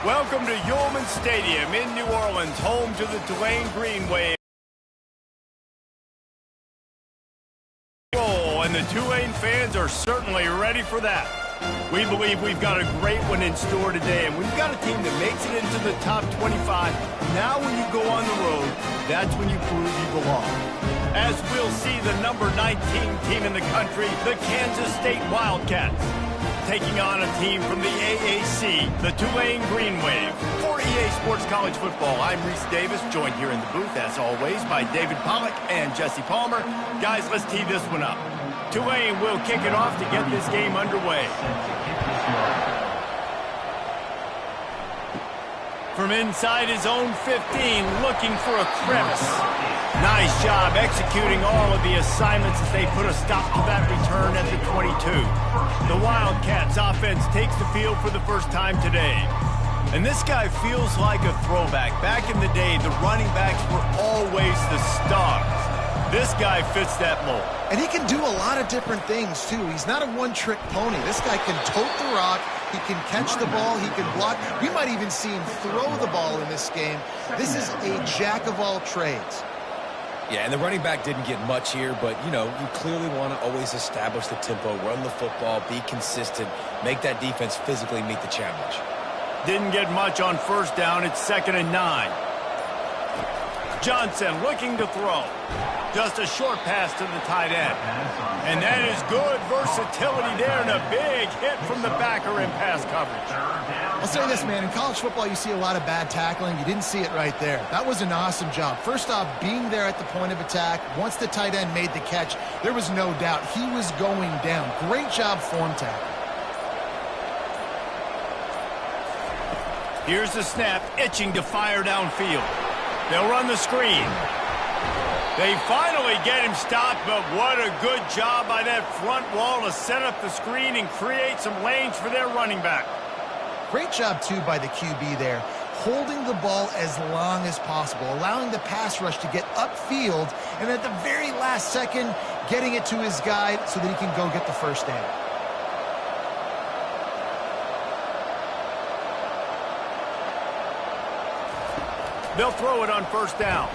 Welcome to Yulman Stadium in New Orleans, home to the Tulane Greenway. And the Tulane fans are certainly ready for that. We believe we've got a great one in store today, and we've got a team that makes it into the top 25. Now when you go on the road, that's when you prove you belong. As we'll see the number 19 team in the country, the Kansas State Wildcats, taking on a team from the AAC, the Tulane Green Wave. For EA Sports College Football, I'm Reese Davis, joined here in the booth, as always, by David Pollack and Jesse Palmer. Guys, let's tee this one up. Tulane will kick it off to get this game underway. From inside his own 15, looking for a crevice. Nice job executing all of the assignments as they put a stop to that return at the 22. The Wildcats offense takes the field for the first time today. And this guy feels like a throwback. Back in the day, the running backs were always the stars. This guy fits that mold. And he can do a lot of different things, too. He's not a one-trick pony. This guy can tote the rock. He can catch the ball. He can block. We might even see him throw the ball in this game. This is a jack of all trades. Yeah, and the running back didn't get much here, but, you know, you clearly want to always establish the tempo, run the football, be consistent, make that defense physically meet the challenge. Didn't get much on first down. It's 2nd and 9. Johnson looking to throw. Just a short pass to the tight end. And that is good versatility there and a big hit from the backer in pass coverage. I'll say this, man. In college football, you see a lot of bad tackling. You didn't see it right there. That was an awesome job. First off, being there at the point of attack. Once the tight end made the catch, there was no doubt he was going down. Great job form tackle. Here's the snap, itching to fire downfield. They'll run the screen. They finally get him stopped, but what a good job by that front wall to set up the screen and create some lanes for their running back. Great job, too, by the QB there, holding the ball as long as possible, allowing the pass rush to get upfield, and at the very last second, getting it to his guy so that he can go get the first down. They'll throw it on first down.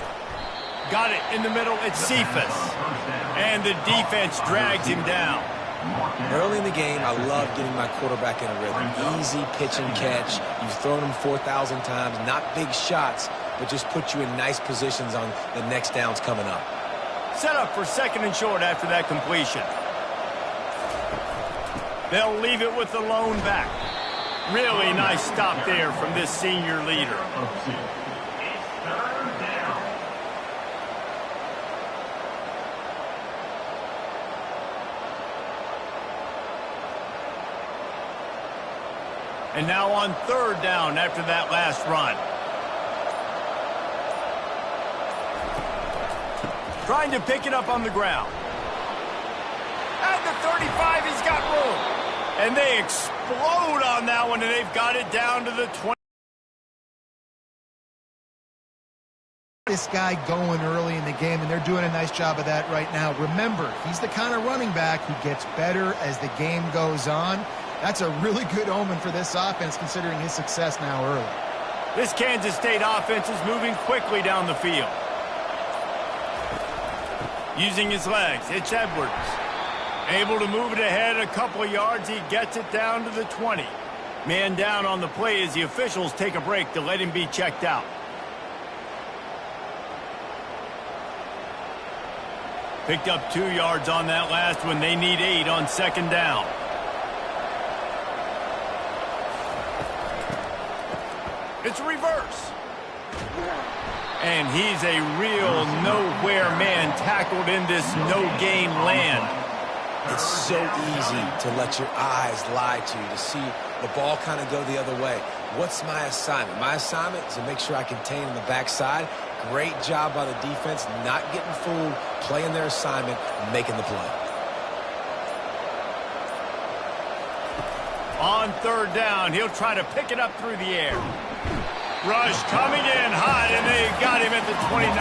Got it in the middle. It's Cephas. And the defense drags him down. Early in the game, I love getting my quarterback in a rhythm. Easy pitch and catch. You've thrown him 4,000 times. Not big shots, but just put you in nice positions on the next downs coming up. Set up for 2nd and short after that completion. They'll leave it with the lone back. Really nice stop there from this senior leader. And now on 3rd down after that last run. Trying to pick it up on the ground. At the 35, he's got room. And they explode on that one, and they've got it down to the 20. This guy going early in the game, and they're doing a nice job of that right now. Remember, he's the kind of running back who gets better as the game goes on. That's a really good omen for this offense, considering his success now early. This Kansas State offense is moving quickly down the field. Using his legs, it's Edwards. Able to move it ahead a couple of yards. He gets it down to the 20. Man down on the play as the officials take a break to let him be checked out. Picked up 2 yards on that last one. They need 8 on 2nd down. It's a reverse. And he's a real nowhere man tackled in this no-gain land. It's so easy to let your eyes lie to you, to see the ball kind of go the other way. What's my assignment? My assignment is to make sure I contain on the backside. Great job by the defense, not getting fooled, playing their assignment, making the play. On 3rd down, he'll try to pick it up through the air. Rush coming in hot, and they got him at the 29.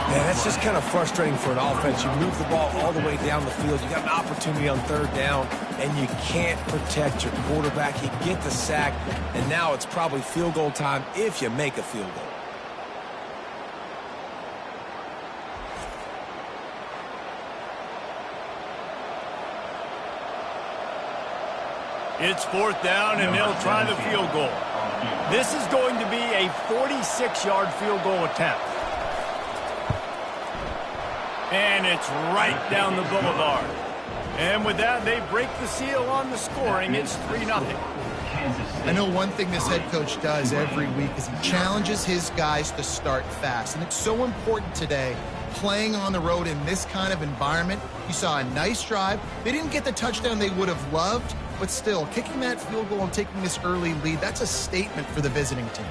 Yeah, that's just kind of frustrating for an offense. You move the ball all the way down the field. You got an opportunity on third down, and you can't protect your quarterback. You get the sack, and now it's probably field goal time if you make a field goal. It's fourth down, and they'll try the field goal. This is going to be a 46-yard field goal attempt. And it's right down the boulevard. And with that, they break the seal on the scoring. It's 3-0. I know one thing this head coach does every week is he challenges his guys to start fast. And it's so important today, playing on the road in this kind of environment. You saw a nice drive. They didn't get the touchdown they would have loved, but still, kicking that field goal and taking this early lead, that's a statement for the visiting team.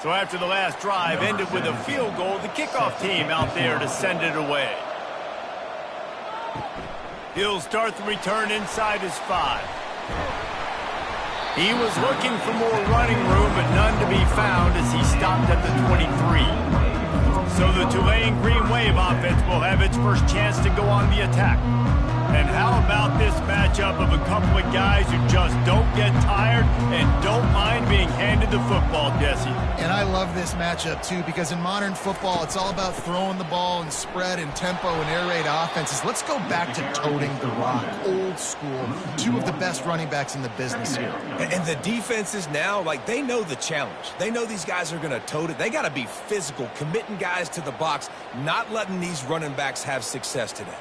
So after the last drive ended with a field goal, the kickoff team out there to send it away. He'll start the return inside his 5. He was looking for more running room, but none to be found as he stopped at the 23. So the Tulane Green Wave offense will have its first chance to go on the attack. And how about this matchup of a couple of guys who just don't get tired and don't mind being handed the football, Jesse? And I love this matchup, too, because in modern football, it's all about throwing the ball and spread and tempo and air raid offenses. Let's go back to toting the rock, old school, 2 of the best running backs in the business here. And the defenses now, like, they know the challenge. They know these guys are going to tote it. They got to be physical, committing guys to the box, not letting these running backs have success today.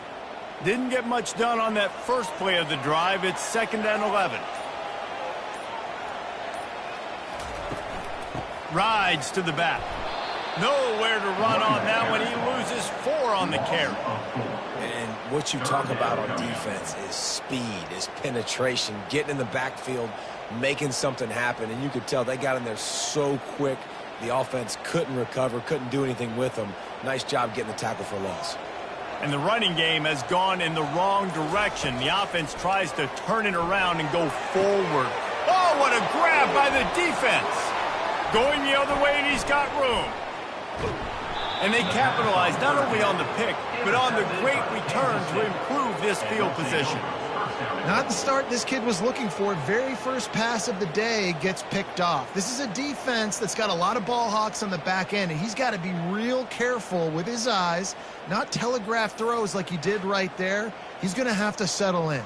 Didn't get much done on that first play of the drive. It's 2nd and 11. Rides to the back. Nowhere to run on that one. He loses 4 on the carry. And what you talk about on defense is speed, is penetration, getting in the backfield, making something happen. And you could tell they got in there so quick. The offense couldn't recover, couldn't do anything with them. Nice job getting the tackle for loss. And the running game has gone in the wrong direction. The offense tries to turn it around and go forward. Oh, what a grab by the defense. Going the other way, and he's got room. And they capitalize not only on the pick, but on the great return to improve this field position. Not the start this kid was looking for. Very first pass of the day gets picked off. This is a defense that's got a lot of ball hawks on the back end, and he's got to be real careful with his eyes, not telegraph throws like he did right there. He's going to have to settle in.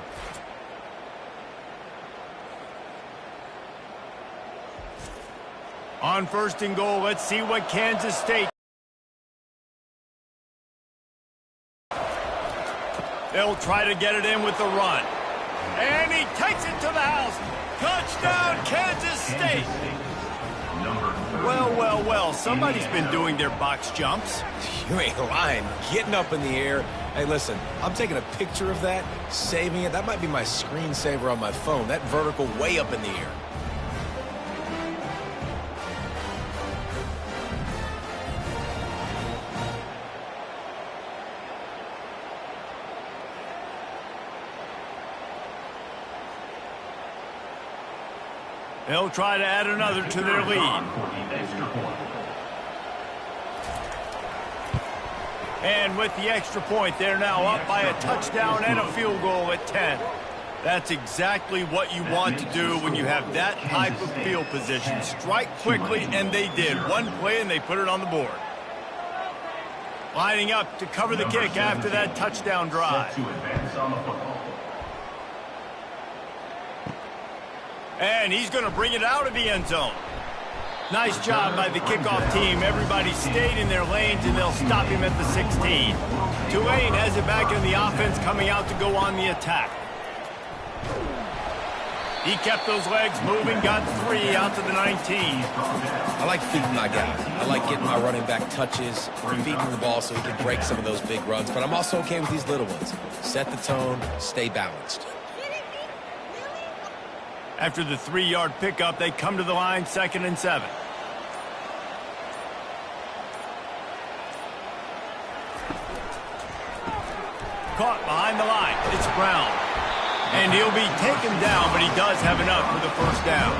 On 1st and goal, let's see what Kansas State. They'll try to get it in with the run. And he takes it to the house. Touchdown, Kansas State. Well, well, well, somebody's been doing their box jumps. You ain't lying. Getting up in the air. Hey, listen, I'm taking a picture of that, saving it. That might be my screensaver on my phone. That vertical way up in the air. They'll try to add another to their lead. And with the extra point, they're now up by a touchdown and a field goal at 10. That's exactly what you want to do when you have that type of field position. Strike quickly, and they did. One play, and they put it on the board. Lining up to cover the kick after that touchdown drive. And he's going to bring it out of the end zone. Nice job by the kickoff team. Everybody stayed in their lanes, and they'll stop him at the 16. Tulane has it back in the offense, coming out to go on the attack. He kept those legs moving, got 3 out to the 19. I like feeding my guys. I like getting my running back touches, feeding the ball so he can break some of those big runs. But I'm also okay with these little ones. Set the tone, stay balanced. After the 3-yard pickup, they come to the line, 2nd and 7. caught behind the line. It's Brown. And he'll be taken down, but he does have enough for the first down.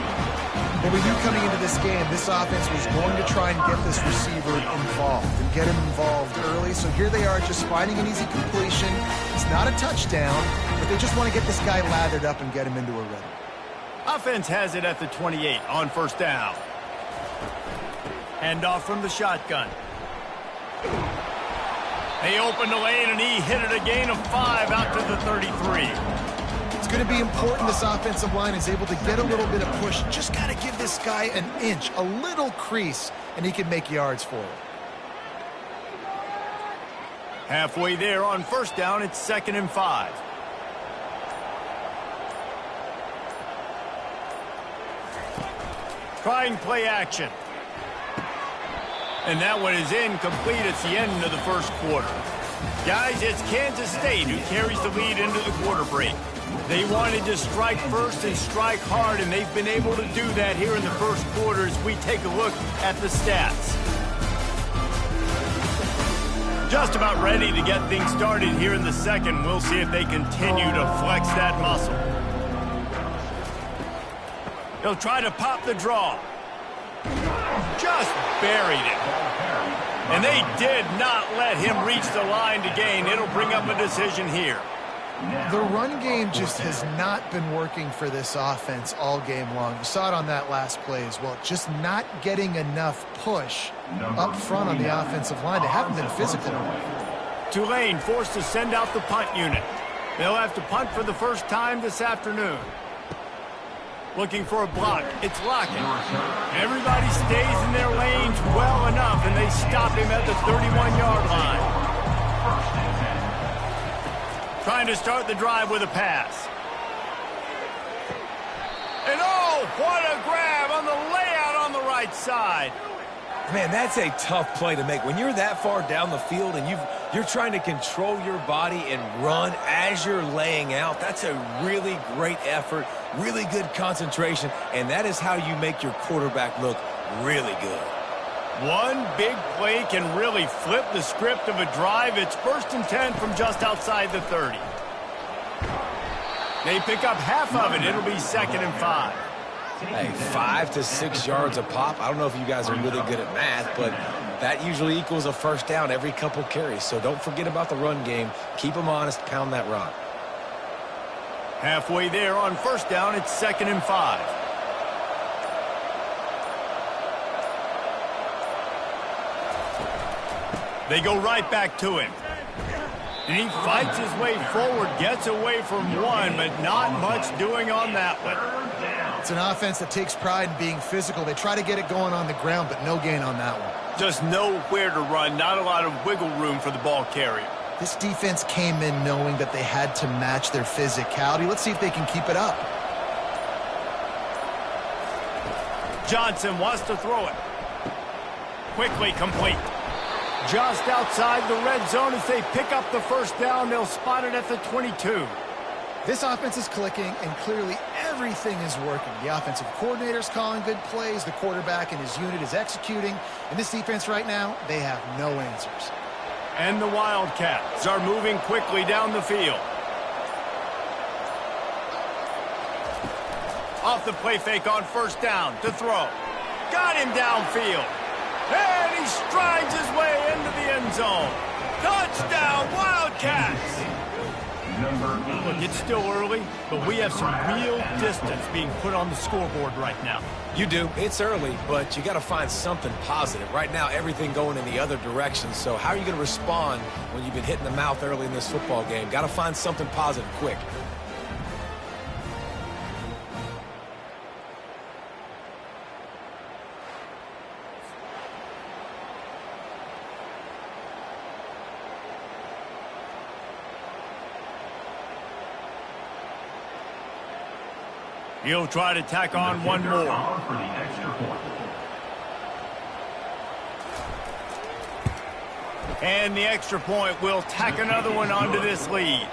Well, we knew coming into this game, this offense was going to try and get this receiver involved and get him involved early. So here they are just finding an easy completion. It's not a touchdown, but they just want to get this guy lathered up and get him into a rhythm. Offense has it at the 28 on first down. Handoff from the shotgun. They opened the lane, and he hit it a gain of 5 out to the 33. It's going to be important this offensive line is able to get a little bit of push. Just got to give this guy an inch, a little crease, and he can make yards for it. Halfway there on first down, it's 2nd and 5. Trying play action. And that one is incomplete at the end of the first quarter. Guys, it's Kansas State who carries the lead into the quarter break. They wanted to strike first and strike hard, and they've been able to do that here in the first quarter as we take a look at the stats. Just about ready to get things started here in the second. We'll see if they continue to flex that muscle. They'll try to pop the draw. Just buried it. And they did not let him reach the line to gain. It'll bring up a decision here. The run game just has not been working for this offense all game long. You saw it on that last play as well. Just not getting enough push up front on the offensive line. They haven't been physical enough. Tulane forced to send out the punt unit. They'll have to punt for the first time this afternoon. Looking for a block. It's Lockett. Everybody stays in their lanes well enough, and they stop him at the 31-yard line. Trying to start the drive with a pass. And oh, what a grab on the layout on the right side. Man, that's a tough play to make. When you're that far down the field and you're trying to control your body and run as you're laying out, that's a really great effort, really good concentration, and that is how you make your quarterback look really good. One big play can really flip the script of a drive. It's 1st and 10 from just outside the 30. They pick up half of it. It'll be 2nd and 5. Hey, 5 to 6 yards a pop. I don't know if you guys are really good at math, but that usually equals a first down every couple carries. So don't forget about the run game. Keep them honest. Pound that rock. Halfway there on first down, it's 2nd and 5. They go right back to him. And he fights his way forward, gets away from one, but not much doing on that one. It's an offense that takes pride in being physical. They try to get it going on the ground, but no gain on that one. Just nowhere to run, not a lot of wiggle room for the ball carrier. This defense came in knowing that they had to match their physicality. Let's see if they can keep it up. Johnson wants to throw it. Quickly complete. Just outside the red zone as they pick up the first down. They'll spot it at the 22. This offense is clicking, and clearly everything is working. The offensive coordinator's calling good plays. The quarterback and his unit is executing. And this defense right now, they have no answers. And the Wildcats are moving quickly down the field. Off the play fake on first down to throw. Got him downfield. And he strides his way into the end zone. Touchdown, Wildcats! Look, it's still early, but we have some real distance being put on the scoreboard right now. You do. It's early, but you got to find something positive. Right now, everything going in the other direction. So how are you going to respond when you've been hit in the mouth early in this football game? Got to find something positive quick. He'll try to tack on one more. And the extra point will tack another one onto this lead.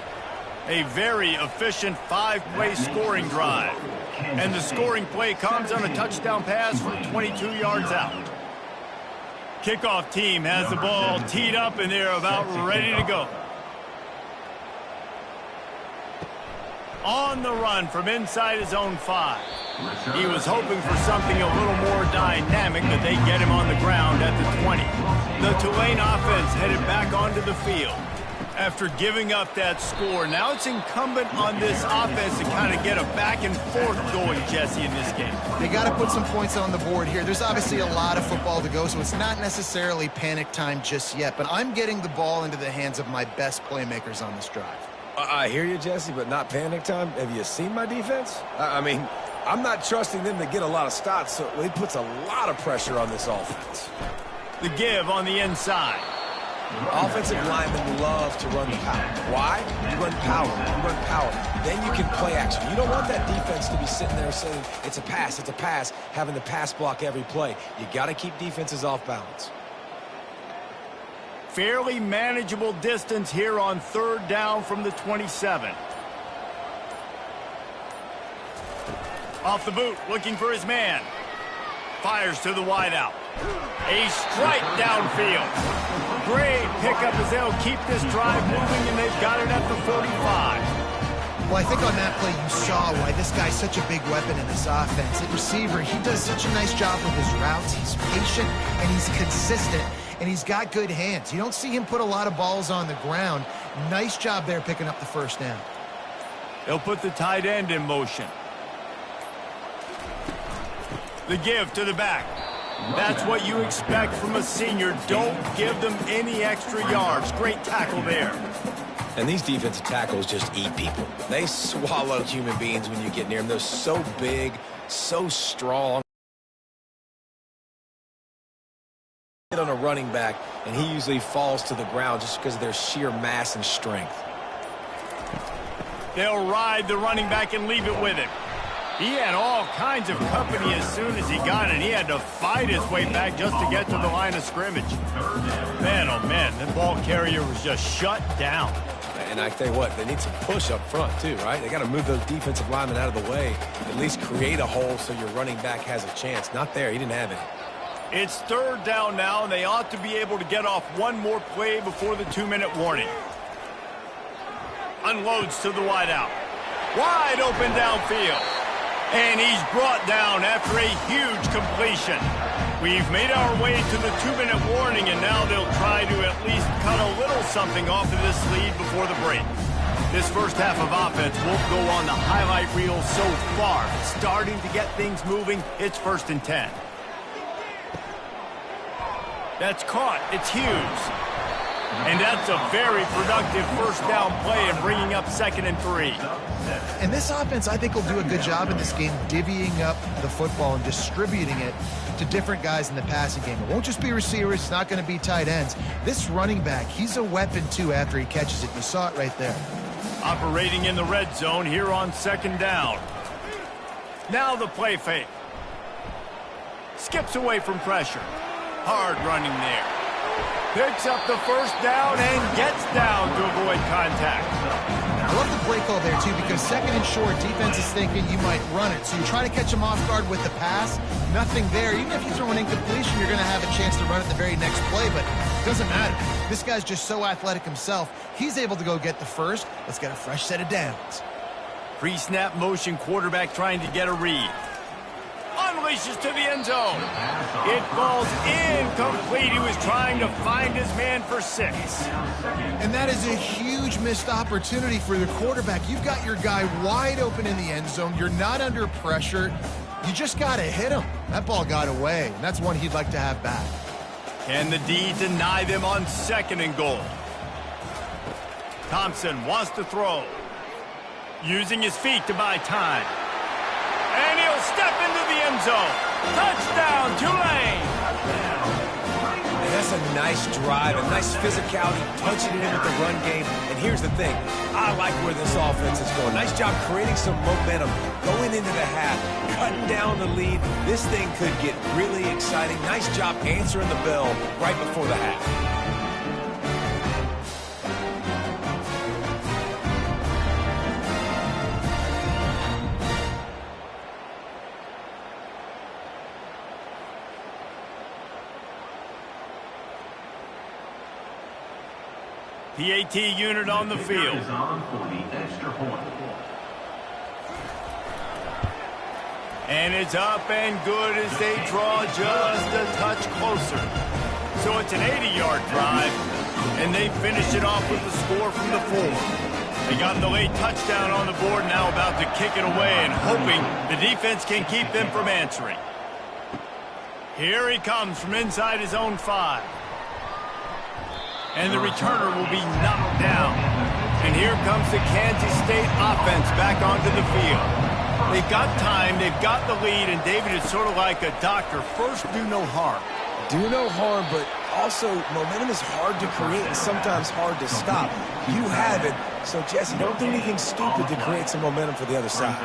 A very efficient 5-play scoring drive. And the scoring play comes on a touchdown pass from 22 yards out. Kickoff team has the ball teed up and they're about ready to go. On the run from inside his own 5. He was hoping for something a little more dynamic, but they get him on the ground at the 20. The Tulane offense headed back onto the field. After giving up that score, now it's incumbent on this offense to kind of get a back and forth going, Jesse, in this game. They got to put some points on the board here. There's obviously a lot of football to go, so it's not necessarily panic time just yet, but I'm getting the ball into the hands of my best playmakers on this drive. I hear you, Jesse, but not panic time. Have you seen my defense? I mean, I'm not trusting them to get a lot of stops, so it puts a lot of pressure on this offense. The give on the inside. Offensive linemen love to run the power. Why? You run power. You run power. Then you can play action. You don't want that defense to be sitting there saying, it's a pass, having to pass block every play. You got to keep defenses off balance. Fairly manageable distance here on 3rd down from the 27. Off the boot, looking for his man. Fires to the wideout. A strike downfield. Great pickup as they'll keep this drive moving, and they've got it at the 45. Well, I think on that play you saw why this guy's such a big weapon in this offense. At receiver, he does such a nice job with his routes. He's patient, and he's consistent, and he's got good hands. You don't see him put a lot of balls on the ground. Nice job there picking up the 1st down. They'll put the tight end in motion. The give to the back. That's what you expect from a senior. Don't give them any extra yards. Great tackle there. And these defensive tackles just eat people. They swallow human beings when you get near them. They're so big, so strong. On a running back, and he usually falls to the ground just because of their sheer mass and strength. They'll ride the running back and leave it with him. He had all kinds of company as soon as he got it. He had to fight his way back just to get to the line of scrimmage. Man, oh man, the ball carrier was just shut down. And I tell you what, they need some push up front too, right? They got to move those defensive linemen out of the way, at least create a hole so your running back has a chance. Not there, he didn't have it. It's 3rd down now, and they ought to be able to get off one more play before the 2-minute warning. Unloads to the wideout. Wide open downfield. And he's brought down after a huge completion. We've made our way to the 2-minute warning, and now they'll try to at least cut a little something off of this lead before the break. This first half of offense won't go on the highlight reel so far. Starting to get things moving, it's 1st and 10. That's caught. It's Hughes. And that's a very productive 1st down play and bringing up 2nd and 3. And this offense, I think, will do a good job in this game divvying up the football and distributing it to different guys in the passing game. It won't just be receivers. It's not going to be tight ends. This running back, he's a weapon, too, after he catches it. You saw it right there. Operating in the red zone here on 2nd down. Now the play fake. Skips away from pressure. Hard running there. Picks up the 1st down and gets down to avoid contact. I love the play call there, too, because 2nd and short, defense is thinking you might run it. So you try to catch them off guard with the pass. Nothing there. Even if you throw an incompletion, you're going to have a chance to run it the very next play, but it doesn't matter. This guy's just so athletic himself. He's able to go get the 1st. Let's get a fresh set of downs. Pre-snap motion, quarterback trying to get a read. Unleashes to the end zone. It falls incomplete. He was trying to find his man for 6. And that is a huge missed opportunity for the quarterback. You've got your guy wide open in the end zone. You're not under pressure. You just got to hit him. That ball got away, and that's one he'd like to have back. Can the D deny them on 2nd and goal? Thompson wants to throw. Using his feet to buy time. And he'll step into the end zone. Touchdown, Tulane! And that's a nice drive, a nice physicality, punching it in with the run game. And here's the thing, I like where this offense is going. Nice job creating some momentum, going into the half, cutting down the lead. This thing could get really exciting. Nice job answering the bell right before the half. PAT unit on the field. And it's up and good as they draw just a touch closer. So it's an 80-yard drive, and they finish it off with the score from the 4. They got the late touchdown on the board, now about to kick it away and hoping the defense can keep them from answering. Here he comes from inside his own 5. And the returner will be knocked down. And here comes the Kansas State offense back onto the field. They've got time, they've got the lead, and David is sort of like a doctor. First, do no harm. Do no harm, but also momentum is hard to create and sometimes hard to stop. You have it, so Jesse, don't do anything stupid to create some momentum for the other side.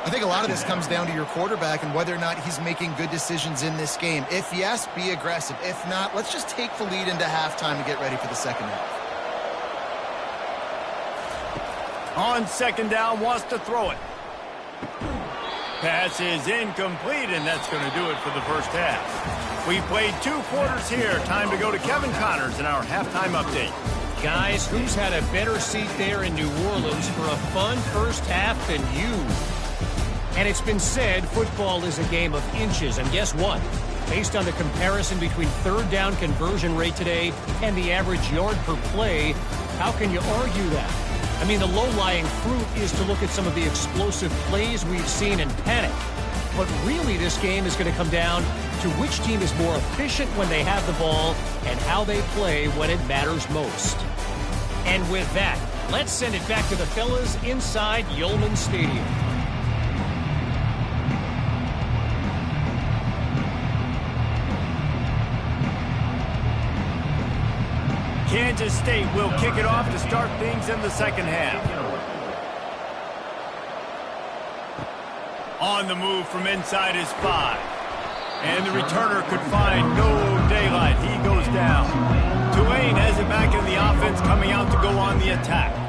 I think a lot of this comes down to your quarterback and whether or not he's making good decisions in this game. If yes, be aggressive. If not, let's just take the lead into halftime to get ready for the second half. On second down, wants to throw it. Pass is incomplete, and that's going to do it for the first half. We played 2 quarters here. Time to go to Kevin Connors in our halftime update. Guys, who's had a better seat there in New Orleans for a fun first half than you? And it's been said football is a game of inches, and guess what? Based on the comparison between third down conversion rate today and the average yard per play, how can you argue that? I mean, the low-lying fruit is to look at some of the explosive plays we've seen and panic. But really, this game is going to come down to which team is more efficient when they have the ball and how they play when it matters most. And with that, let's send it back to the fellas inside Yulman Stadium. Kansas State will kick it off to start things in the second half. On the move from inside his 5. And the returner could find no daylight. He goes down. Tulane has it back in the offense, coming out to go on the attack.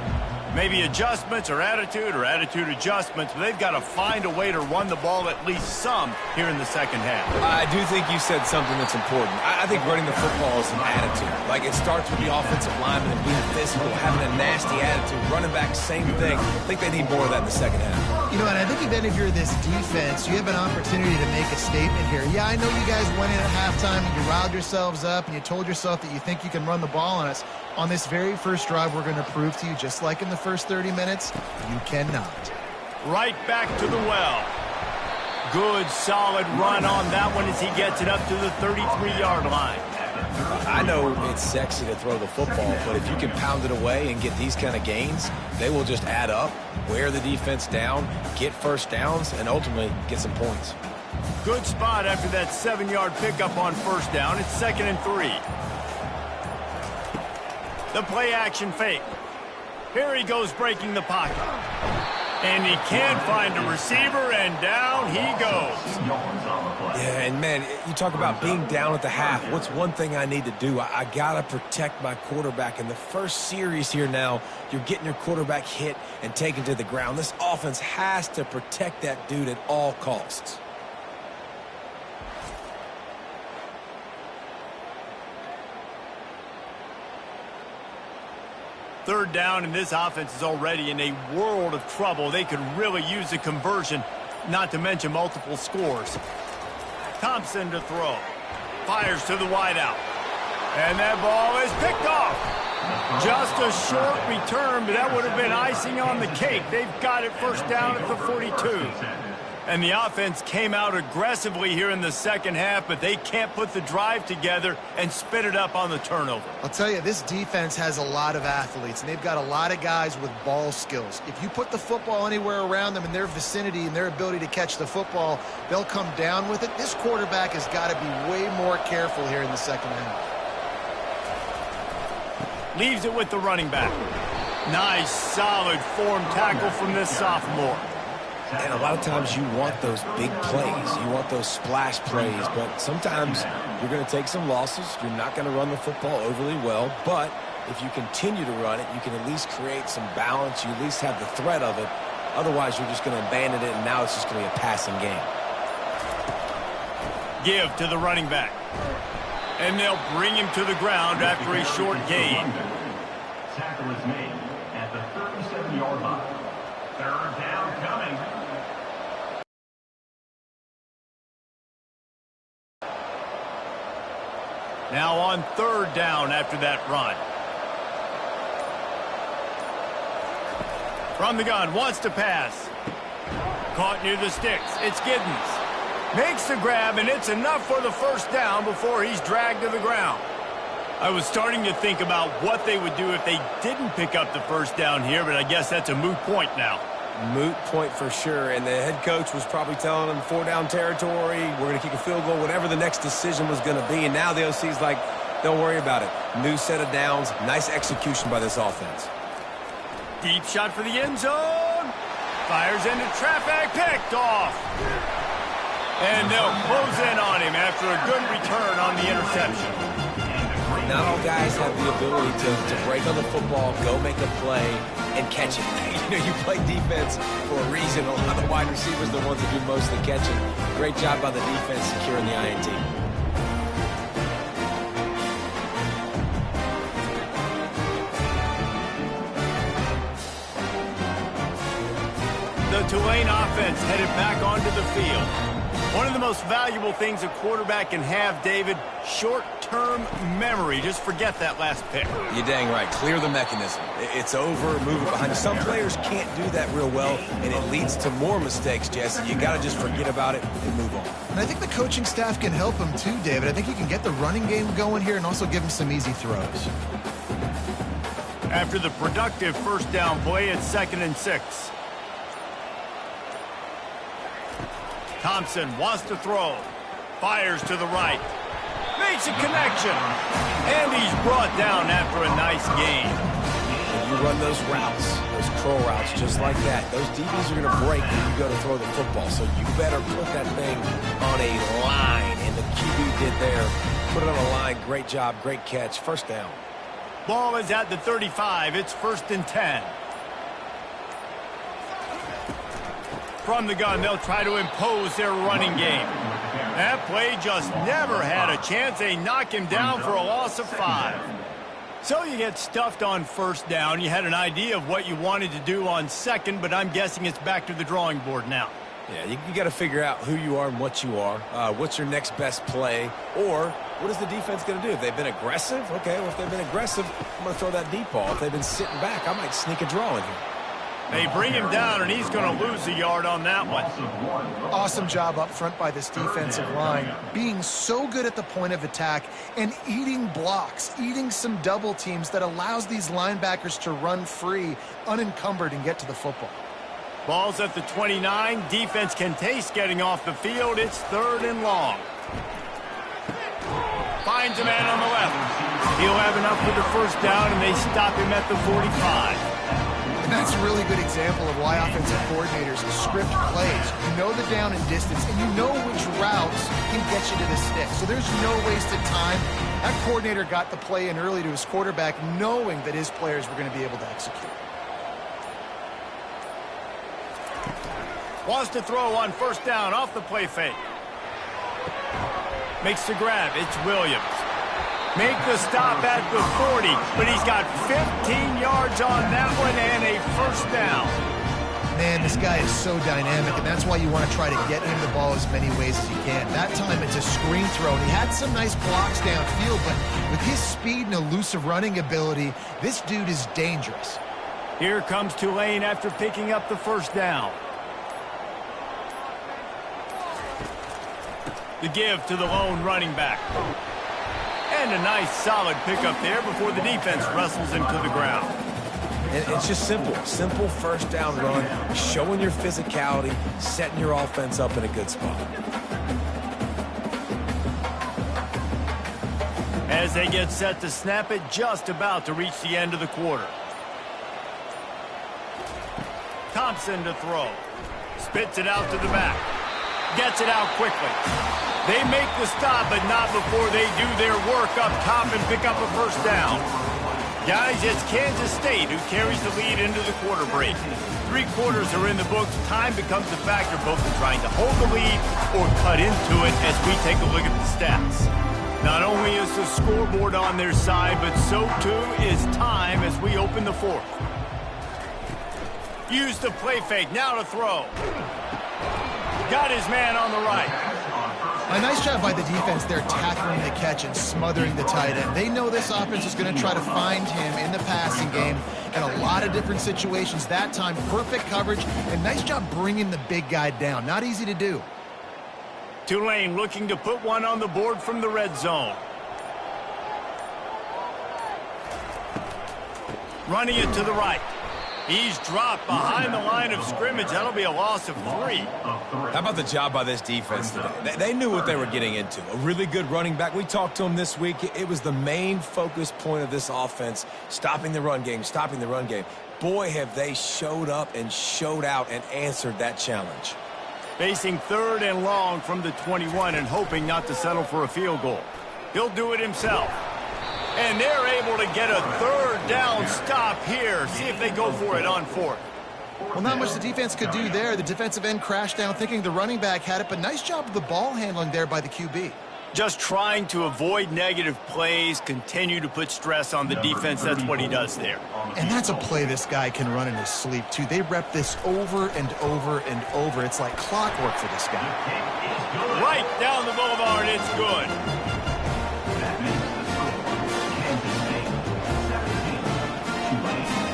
Maybe adjustments or attitude adjustments, but they've got to find a way to run the ball at least some here in the second half. I do think you said something that's important. I think running the football is an attitude. Like, it starts with the offensive lineman and being physical, having a nasty attitude. Running back, same thing. I think they need more of that in the second half. You know, and I think even if you're this defense, you have an opportunity to make a statement here. Yeah, I know you guys went in at halftime and you riled yourselves up and you told yourself that you think you can run the ball on us. On this very first drive, we're going to prove to you, just like in the first 30 minutes, you cannot. Right back to the well. Good, solid run on that one as he gets it up to the 33-yard line. I know it's sexy to throw the football, but if you can pound it away and get these kind of gains, they will just add up, wear the defense down, get first downs, and ultimately get some points. Good spot after that 7-yard pickup on first down. It's 2nd and 3. The play-action fake. Here he goes breaking the pocket. And he can't find a receiver, and down he goes. Yeah, and man, you talk about being down at the half. What's one thing I need to do? I got to protect my quarterback. In the first series here now, you're getting your quarterback hit and taken to the ground. This offense has to protect that dude at all costs. Third down, and this offense is already in a world of trouble. They could really use a conversion, not to mention multiple scores. Thompson to throw. Fires to the wideout. And that ball is picked off. Just a short return, but that would have been icing on the cake. They've got it first down at the 42. And the offense came out aggressively here in the second half, but they can't put the drive together and spit it up on the turnover. I'll tell you, this defense has a lot of athletes, and they've got a lot of guys with ball skills. If you put the football anywhere around them in their vicinity and their ability to catch the football, they'll come down with it. This quarterback has got to be way more careful here in the second half. Leaves it with the running back. Nice, solid form tackle from this sophomore. And a lot of times you want those big plays. You want those splash plays. But sometimes you're going to take some losses. You're not going to run the football overly well. But if you continue to run it, you can at least create some balance. You at least have the threat of it. Otherwise, you're just going to abandon it, and now it's just going to be a passing game. Give to the running back. And they'll bring him to the ground after a short gain. Tackle is made at the 37-yard line. Third down coming. Now on 3rd down after that run. From the gun, wants to pass. Caught near the sticks. It's Giddens. Makes the grab, and it's enough for the 1st down before he's dragged to the ground. I was starting to think about what they would do if they didn't pick up the 1st down here, but I guess that's a moot point now. Moot point for sure, and the head coach was probably telling them 4-down territory, we're going to kick a field goal, whatever the next decision was going to be, and now the OC's like, don't worry about it. New set of downs, nice execution by this offense. Deep shot for the end zone. Fires into traffic, picked off. And they'll close in on him after a good return on the interception. Not all guys have the ability to break on the football, go make a play, and catch it. You know, you play defense for a reason. A lot of the wide receivers are the ones that do most of the catching. Great job by the defense securing the INT. The Tulane offense headed back onto the field. One of the most valuable things a quarterback can have, David, short-term memory. Just forget that last pick. You're dang right. Clear the mechanism. It's over, move it behind you. Some players can't do that real well, and it leads to more mistakes, Jesse. You got to just forget about it and move on. And I think the coaching staff can help him too, David. I think he can get the running game going here and also give him some easy throws. After the productive 1st down play, it's 2nd and 6. Thompson wants to throw. Fires to the right. Makes a connection. And he's brought down after a nice gain. When you run those routes, those curl routes just like that, those DBs are going to break when you go to throw the football. So you better put that thing on a line. And the QB did there. Put it on a line. Great job. Great catch. 1st down. Ball is at the 35. It's 1st and 10. From the gun, they'll try to impose their running game. That play just never had a chance. They knock him down for a loss of 5. So you get stuffed on 1st down. You had an idea of what you wanted to do on 2nd, but I'm guessing it's back to the drawing board now. Yeah, you got to figure out who you are and what you are. What's your next best play? Or what is the defense going to do? If they've been aggressive, okay, well, if they've been aggressive, I'm going to throw that deep ball. If they've been sitting back, I might sneak a draw in here. They bring him down, and he's going to lose a yard on that one. Awesome job up front by this defensive line, being so good at the point of attack and eating blocks, eating some double teams that allows these linebackers to run free, unencumbered, and get to the football. Ball's at the 29. Defense can taste getting off the field. It's 3rd and long. Finds a man on the left. He'll have enough for the 1st down, and they stop him at the 45. And that's a really good example of why offensive coordinators script plays. You know the down and distance, and you know which routes can get you to the stick. So there's no wasted time. That coordinator got the play in early to his quarterback, knowing that his players were going to be able to execute. Wants to throw on 1st down off the play fake. Makes the grab. It's Williams. Make the stop at the 40, but he's got 15 yards on that one and a 1st down. Man, this guy is so dynamic, and that's why you want to try to get him the ball as many ways as you can. That time it's a screen throw, and he had some nice blocks downfield, but with his speed and elusive running ability, this dude is dangerous. Here comes Tulane after picking up the 1st down. The give to the lone running back. And a nice solid pickup there before the defense wrestles him to the ground. And it's just simple. Simple 1st down run, showing your physicality, setting your offense up in a good spot. As they get set to snap it, just about to reach the end of the quarter. Thompson to throw. Spits it out to the back. Gets it out quickly. They make the stop, but not before they do their work up top and pick up a 1st down. Guys, it's Kansas State who carries the lead into the quarter break. 3 quarters are in the books. Time becomes a factor both in trying to hold the lead or cut into it as we take a look at the stats. Not only is the scoreboard on their side, but so too is time as we open the 4th. Use the play fake, now to throw. Got his man on the right. A nice job by the defense there, tackling the catch and smothering the tight end. They know this offense is going to try to find him in the passing game in a lot of different situations. That time, perfect coverage, and nice job bringing the big guy down. Not easy to do. Tulane looking to put one on the board from the red zone. Running it to the right. He's dropped behind the line of scrimmage. That'll be a loss of 3. How about the job by this defense today? They knew what they were getting into. A really good running back. We talked to him this week. It was the main focus point of this offense, stopping the run game, stopping the run game. Boy, have they showed up and showed out and answered that challenge. Facing 3rd and long from the 21 and hoping not to settle for a field goal. He'll do it himself. And they're able to get a 3rd down stop here. See if they go for it on 4th. Well, not much the defense could do there. The defensive end crashed down thinking the running back had it, but nice job of the ball handling there by the QB. Just trying to avoid negative plays, continue to put stress on the defense. That's what he does there. And that's a play this guy can run in his sleep, too. They rep this over and over and over. It's like clockwork for this guy. Right down the boulevard, it's good. That makes the score Kansas State 17, Tulane 10.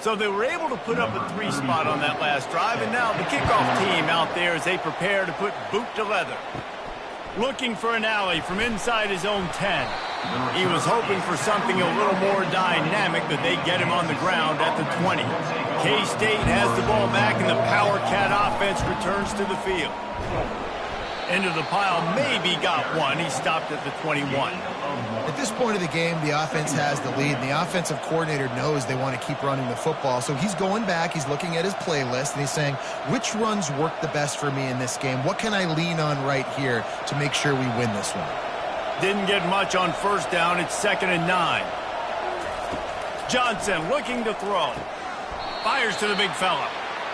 So they were able to put up a 3 spot on that last drive, and now the kickoff team out there as they prepare to put boot to leather. Looking for an alley from inside his own 10. He was hoping for something a little more dynamic, but they get him on the ground at the 20. K-State has the ball back, and the Power Cat offense returns to the field. Into the pile, maybe got one. He stopped at the 21. At this point of the game, the offense has the lead, and the offensive coordinator knows they want to keep running the football. So he's going back, he's looking at his playlist, and he's saying, which runs work the best for me in this game? What can I lean on right here to make sure we win this one? Didn't get much on 1st down. It's 2nd and 9. Johnson looking to throw. Fires to the big fella.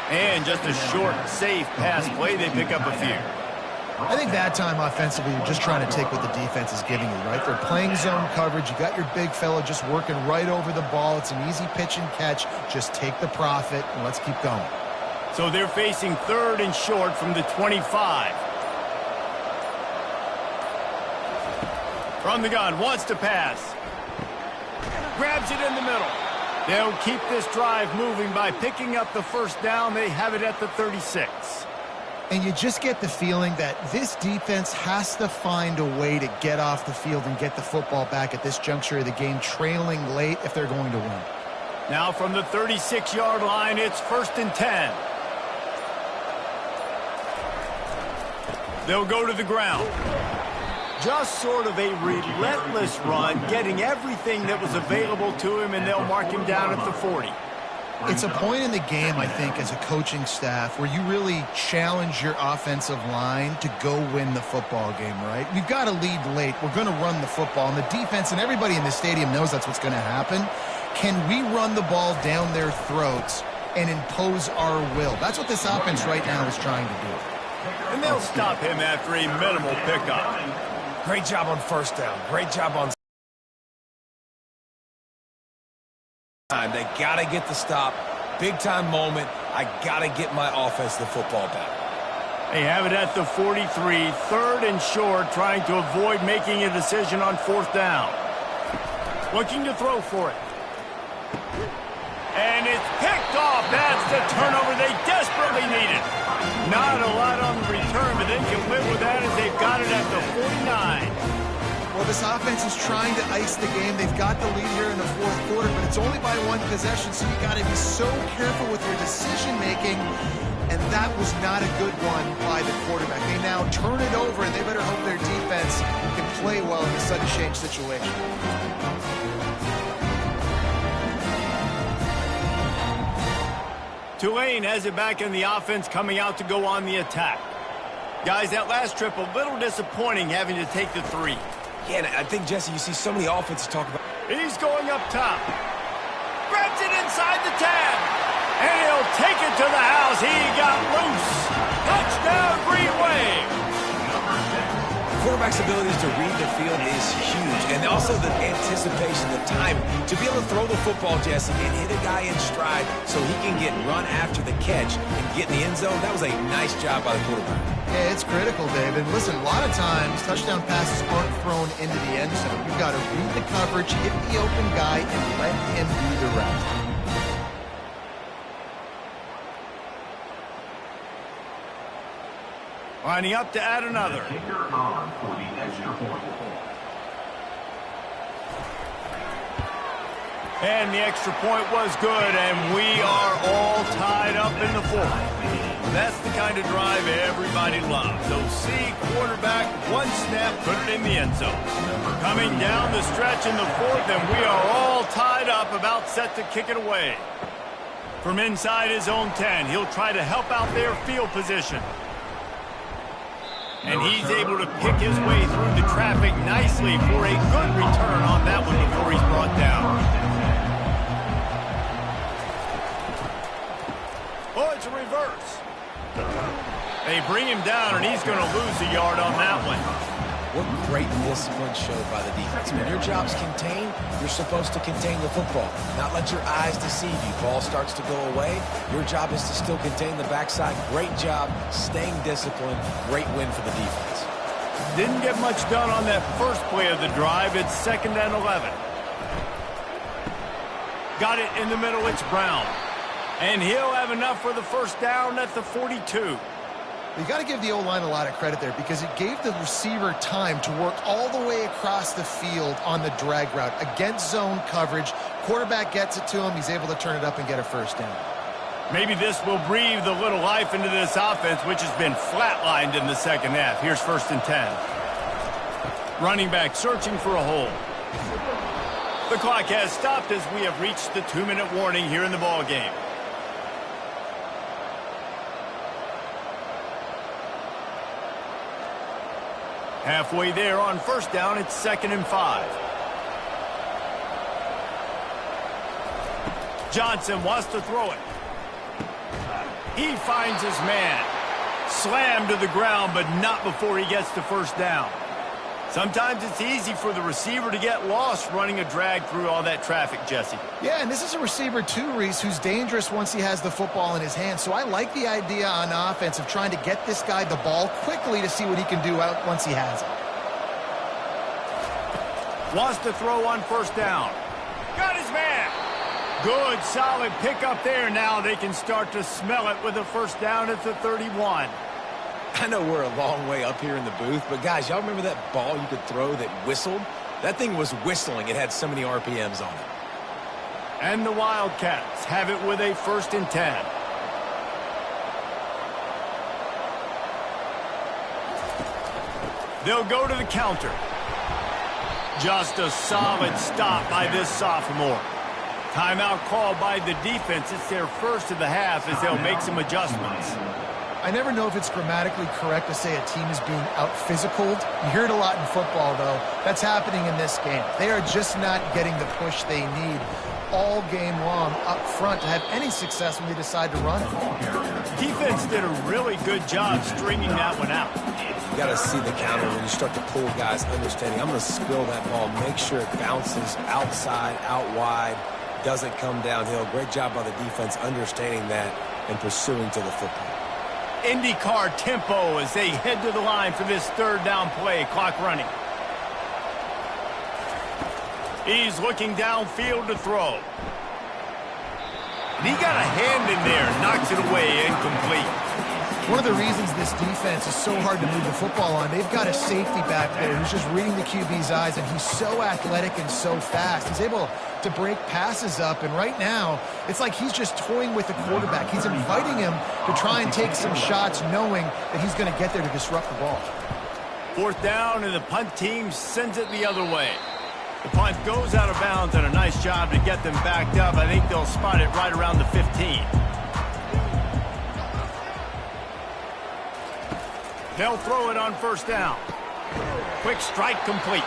And just a short, safe pass play. They pick up a few. I think that time offensively, you're just trying to take what the defense is giving you, right? They're playing zone coverage. You got your big fella just working right over the ball. It's an easy pitch and catch. Just take the profit, and let's keep going. So they're facing 3rd and short from the 25. From the gun, wants to pass. Grabs it in the middle. They'll keep this drive moving by picking up the 1st down. They have it at the 36. And you just get the feeling that this defense has to find a way to get off the field and get the football back at this juncture of the game, trailing late if they're going to win. Now from the 36-yard line, it's 1st and 10. They'll go to the ground. Just sort of a relentless run, getting everything that was available to him, and they'll mark him down at the 40. It's a point in the game, I think, as a coaching staff where you really challenge your offensive line to go win the football game, right? We've got to lead late. We're going to run the football, and the defense and everybody in the stadium knows that's what's going to happen. Can we run the ball down their throats and impose our will? That's what this offense right now is trying to do. And they'll stop him after a minimal pickup. Great job on 1st down. Great job on time. They got to get the stop. Big time moment. I got to get my offense the football back. They have it at the 43, 3rd and short, trying to avoid making a decision on 4th down. Looking to throw for it. And it's picked off. That's the turnover they desperately needed. Not a lot on the return, but they can live with that as they've got it at the 49. Well, this offense is trying to ice the game. They've got the lead here in the 4th quarter, but it's only by 1 possession, so you got to be so careful with your decision-making, and that was not a good one by the quarterback. They now turn it over, and they better hope their defense can play well in a sudden change situation. Tulane has it back in the offense, coming out to go on the attack. Guys, that last trip, a little disappointing having to take the 3. Yeah, and I think, Jesse, you see so many offenses talk about... He's going up top. Grabs it inside the 10. And he'll take it to the house. He got loose. Touchdown, Green Wave. Quarterback's abilities to read the field is huge, and also the anticipation, the time to be able to throw the football, Jesse, and hit a guy in stride so he can get run after the catch and get in the end zone. That was a nice job by the quarterback. Yeah, it's critical, David. Listen, a lot of times touchdown passes aren't thrown into the end zone. You've got to read the coverage, hit the open guy, and let him do the rest. Lining up to add another. Kicker on for the extra point. And the extra point was good, and we are all tied up in the fourth. That's the kind of drive everybody loves. So see, quarterback, one snap, put it in the end zone. Coming down the stretch in the fourth, and we are all tied up, about set to kick it away. From inside his own 10, he'll try to help out their field position. And he's able to pick his way through the traffic nicely for a good return on that one before he's brought down. Oh, it's a reverse. They bring him down, and he's going to lose a yard on that one. What great discipline showed by the defense. When your job's contained, you're supposed to contain the football, not let your eyes deceive you. Ball starts to go away. Your job is to still contain the backside. Great job staying disciplined. Great win for the defense. Didn't get much done on that first play of the drive. It's 2nd and 11. Got it in the middle. It's Brown. And he'll have enough for the first down at the 42. You got to give the O-line a lot of credit there because it gave the receiver time to work all the way across the field on the drag route against zone coverage. Quarterback gets it to him. He's able to turn it up and get a first down. Maybe this will breathe a little life into this offense, which has been flatlined in the second half. Here's 1st and 10. Running back searching for a hole. The clock has stopped as we have reached the 2-minute warning here in the ball game. Halfway there on first down, it's 2nd and 5. Johnson wants to throw it. He finds his man. Slammed to the ground, but not before he gets to first down. Sometimes it's easy for the receiver to get lost running a drag through all that traffic, Jesse. Yeah, and this is a receiver too, Reese, who's dangerous once he has the football in his hands. So I like the idea on offense of trying to get this guy the ball quickly to see what he can do out once he has it. Wants to throw on first down. Got his man. Good, solid pickup there. Now they can start to smell it with a first down at the 31. I know we're a long way up here in the booth, but guys, y'all remember that ball you could throw that whistled? That thing was whistling. It had so many RPMs on it. And the Wildcats have it with a 1st and 10. They'll go to the counter. Just a solid stop by this sophomore. Timeout called by the defense. It's their first of the half as they'll make some adjustments. I never know if it's grammatically correct to say a team is being out-physicaled. You hear it a lot in football, though. That's happening in this game. They are just not getting the push they need all game long up front to have any success when they decide to run it. Defense did a really good job stringing that one out. You got to see the counter when you start to pull guys, understanding I'm going to spill that ball, make sure it bounces outside, out wide, doesn't come downhill. Great job by the defense understanding that and pursuing to the football. IndyCar tempo as they head to the line for this 3rd down play. Clock running. He's looking downfield to throw. And he got a hand in there, knocks it away, incomplete. One of the reasons this defense is so hard to move the football on, they've got a safety back there who's just reading the QB's eyes, and he's so athletic and so fast. He's able to break passes up, and right now, it's like he's just toying with the quarterback. He's inviting him to try and take some shots, knowing that he's going to get there to disrupt the ball. 4th down, and the punt team sends it the other way. The punt goes out of bounds, and a nice job to get them backed up. I think they'll spot it right around the 15. They'll throw it on first down. Quick strike complete.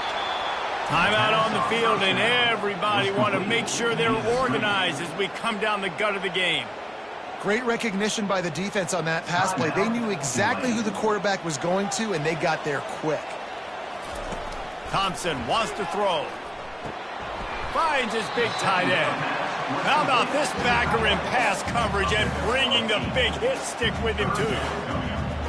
Timeout on the field, and everybody want to make sure they're organized as we come down the gut of the game. Great recognition by the defense on that pass play. They knew exactly who the quarterback was going to, and they got there quick. Thompson wants to throw. Finds his big tight end. How about this backer in pass coverage and bringing the big hit stick with him, too?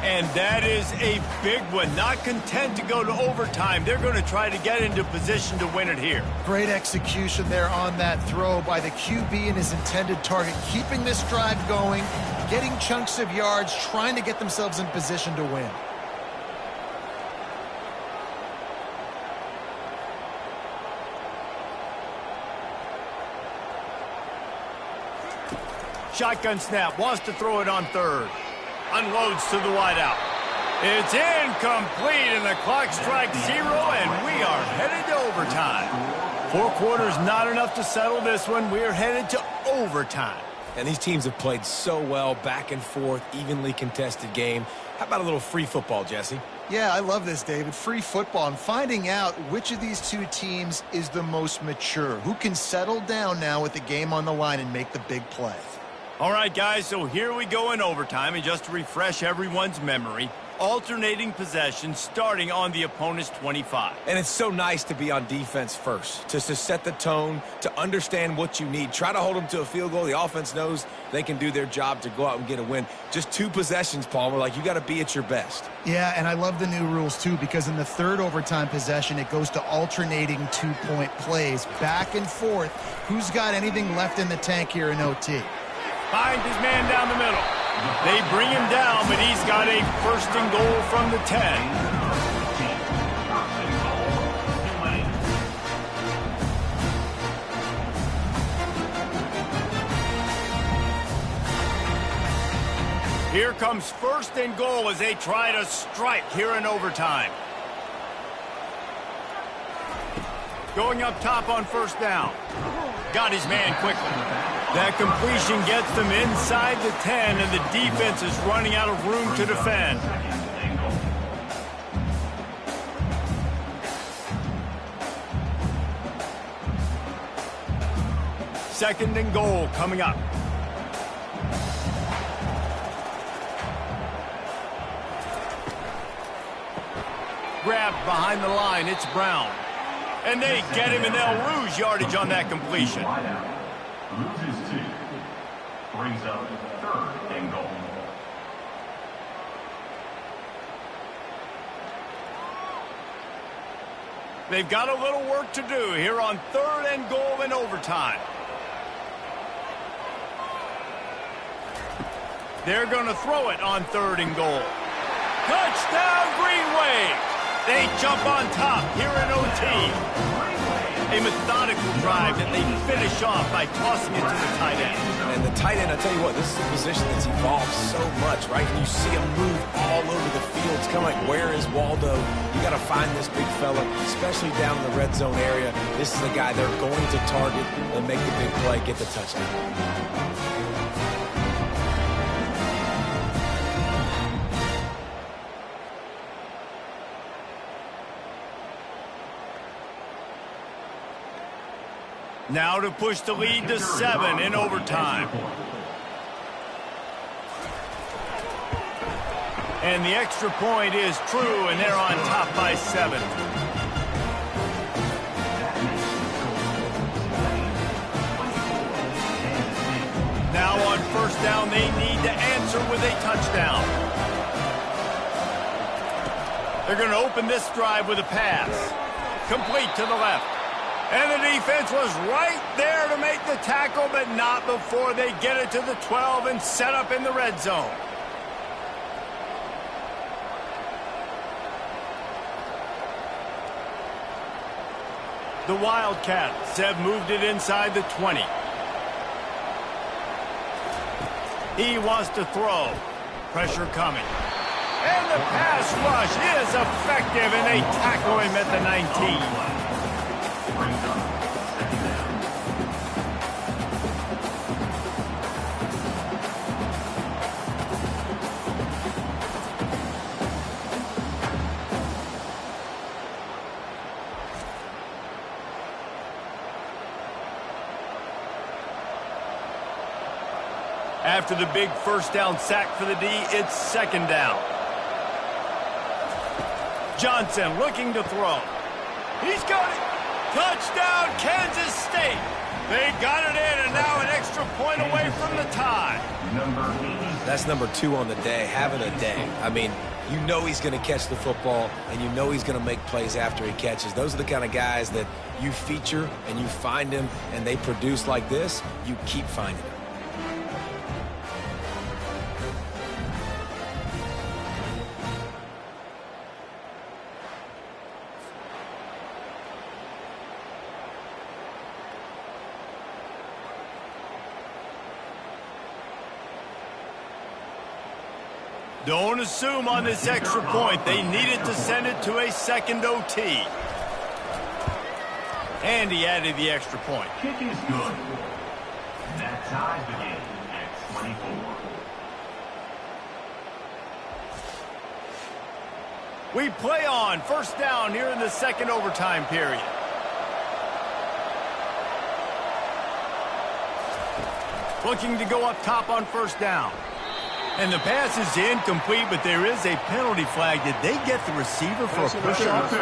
And that is a big one. Not content to go to overtime. They're going to try to get into position to win it here. Great execution there on that throw by the QB and his intended target. Keeping this drive going, getting chunks of yards, trying to get themselves in position to win. Shotgun snap, wants to throw it on third. Unloads to the wideout. It's incomplete, and the clock strikes 0, and we are headed to overtime. 4 quarters not enough to settle this one. We're headed to overtime. And these teams have played so well, back and forth, evenly contested game. How about a little free football, Jesse? Yeah, I love this, David. Free football. I'm finding out which of these two teams is the most mature, who can settle down now with the game on the line and make the big play. All right, guys, so here we go in overtime, and just to refresh everyone's memory, alternating possession starting on the opponent's 25. And it's so nice to be on defense first, to set the tone, to understand what you need. Try to hold them to a field goal. The offense knows they can do their job to go out and get a win. Just 2 possessions, Paul. We're like, you got to be at your best. Yeah, and I love the new rules, too, because in the third overtime possession, it goes to alternating 2-point plays, back and forth. Who's got anything left in the tank here in OT? Finds his man down the middle. They bring him down, but he's got a 1st and goal from the 10. Here comes 1st and goal as they try to strike here in overtime. Going up top on 1st down. Got his man quickly. That completion gets them inside the 10, and the defense is running out of room to defend. Second and goal coming up. Grabbed behind the line, it's Brown. And they get him, and they'll lose yardage on that completion. Loses 2. Brings up 3rd and goal. They've got a little work to do here on 3rd and goal in overtime. They're going to throw it on 3rd and goal. Touchdown, Green Wave! They jump on top here in OT. A methodical drive that they finish off by tossing it to the tight end. And the tight end, I tell you what, this is a position that's evolved so much, right? And you see him move all over the field. It's kind of like, where is Waldo? You got to find this big fella, especially down in the red zone area. This is the guy they're going to target and make the big play, get the touchdown. Now to push the lead to 7 in overtime. And the extra point is true, and they're on top by 7. Now on 1st down, they need to answer with a touchdown. They're going to open this drive with a pass. Complete to the left. And the defense was right there to make the tackle, but not before they get it to the 12 and set up in the red zone. The Wildcats have moved it inside the 20. He wants to throw. Pressure coming. And the pass rush is effective, and they tackle him at the 19. After the big first down sack for the D, it's second down. Johnson looking to throw. He's got it. Touchdown, Kansas State. They got it in, and now an extra point away from the tie. That's number 2 on the day, having a day. I mean, you know he's going to catch the football, and you know he's going to make plays after he catches. Those are the kind of guys that you feature and you find them, and they produce like this. You keep finding them. Don't assume on this extra point. They needed to send it to a second OT. And he added the extra point. Kick is good. That ties the game at 24. We play on. First down here in the second overtime period. Looking to go up top on first down. And the pass is incomplete, but there is a penalty flag. Did they get the receiver for a push-off?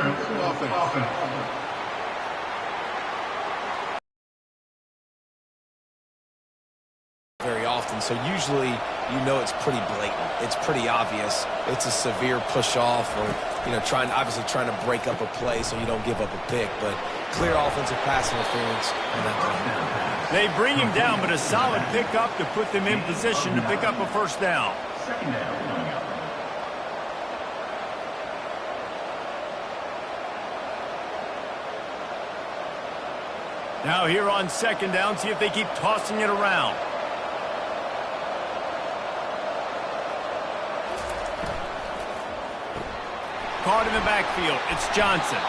Very often, so usually you know it's pretty blatant. It's pretty obvious. It's a severe push-off or, you know, obviously trying to break up a play so you don't give up a pick, but clear offensive pass interference on that play. They bring him down, but a solid pickup to put them in position to pick up a first down. Second down coming up. Now here on second down, see if they keep tossing it around. Caught in the backfield. It's Johnson.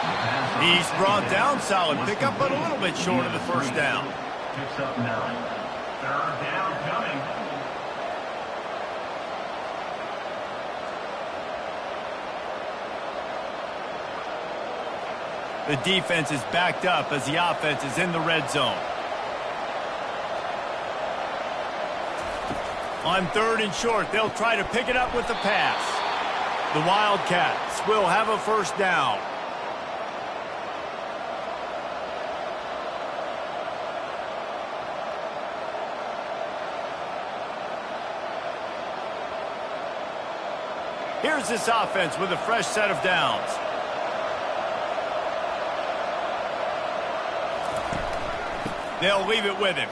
He's brought down. Solid pickup, but a little bit short of the first down. Picks up 9. Third down coming. The defense is backed up as the offense is in the red zone. On third and short, they'll try to pick it up with the pass. The Wildcats will have a first down. Here's this offense with a fresh set of downs. They'll leave it with him.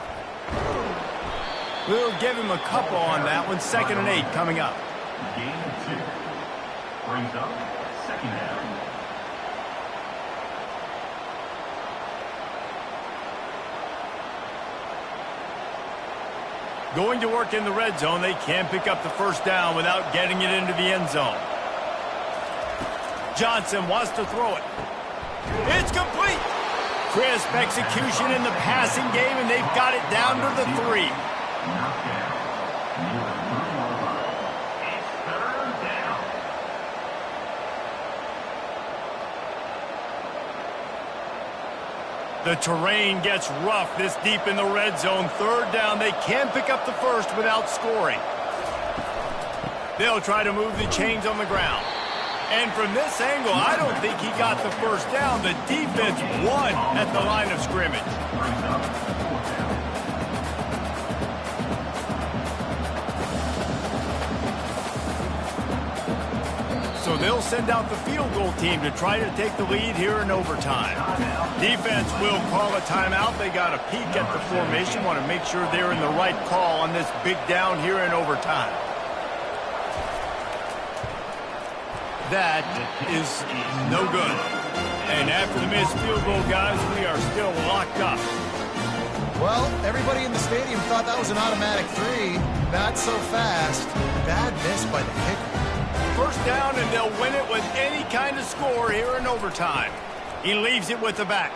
We'll give him a couple on that one. 2nd and 8 coming up. Gain of 2. Brings up second down. Going to work in the red zone. They can't pick up the first down without getting it into the end zone. Johnson wants to throw it. It's complete. Crisp execution in the passing game, and they've got it down to the 3. Knockdown. It's third down. The terrain gets rough this deep in the red zone. Third down. They can pick up the first without scoring. They'll try to move the chains on the ground. And from this angle, I don't think he got the first down. The defense won at the line of scrimmage. Brings up fourth down. So they'll send out the field goal team to try to take the lead here in overtime. Defense will call a timeout. They got a peek at the formation. Want to make sure they're in the right call on this big down here in overtime. That is no good. And after the missed field goal, guys, we are still locked up. Well, everybody in the stadium thought that was an automatic 3. Not so fast. Bad miss by the kicker. First down, and they'll win it with any kind of score here in overtime. He leaves it with the back.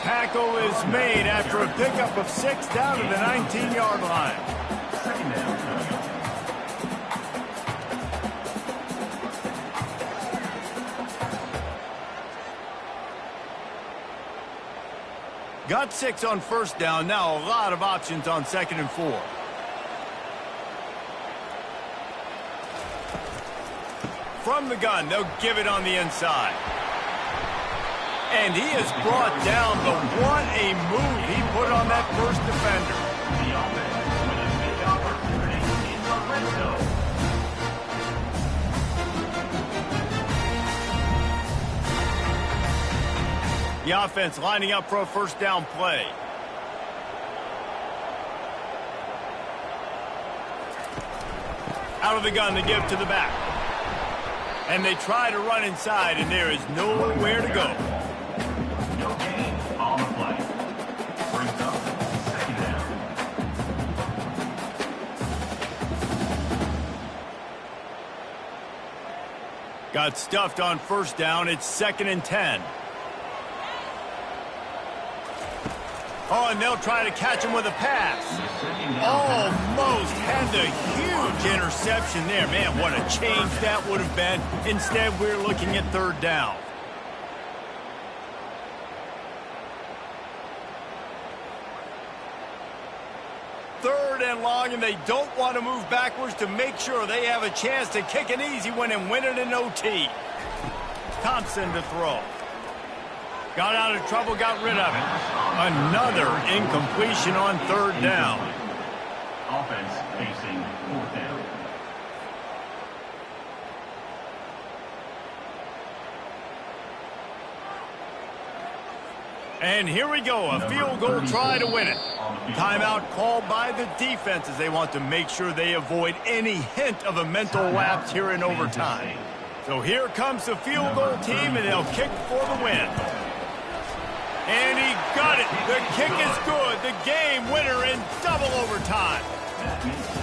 Tackle is made after a pickup of 6 down to the 19-yard line. Second down coming up. Got 6 on first down. Now a lot of options on 2nd and 4. From the gun, they'll give it on the inside. And he is brought down, but what a move he put on that first defender. The offense with a big opportunity in the red zone. The offense lining up for a first down play. Out of the gun to give to the back. And they try to run inside, and there is nowhere to go. No gain on the play. Brings up 2nd down. Got stuffed on first down. It's 2nd and 10. Oh, and they'll try to catch him with a pass. Almost had the huge interception there. Man, what a change that would have been. Instead, we're looking at 3rd down. Third and long, and they don't want to move backwards to make sure they have a chance to kick an easy one and win it in OT. Thompson to throw. Got out of trouble, got rid of it. Another incompletion on 3rd down. Offense facing 4th down. And here we go, a field goal try to win it. Timeout called by the defense as they want to make sure they avoid any hint of a mental lapse here in overtime. So here comes the field goal team, and they'll kick for the win. And he got it. The kick is good. The game winner in double overtime. That means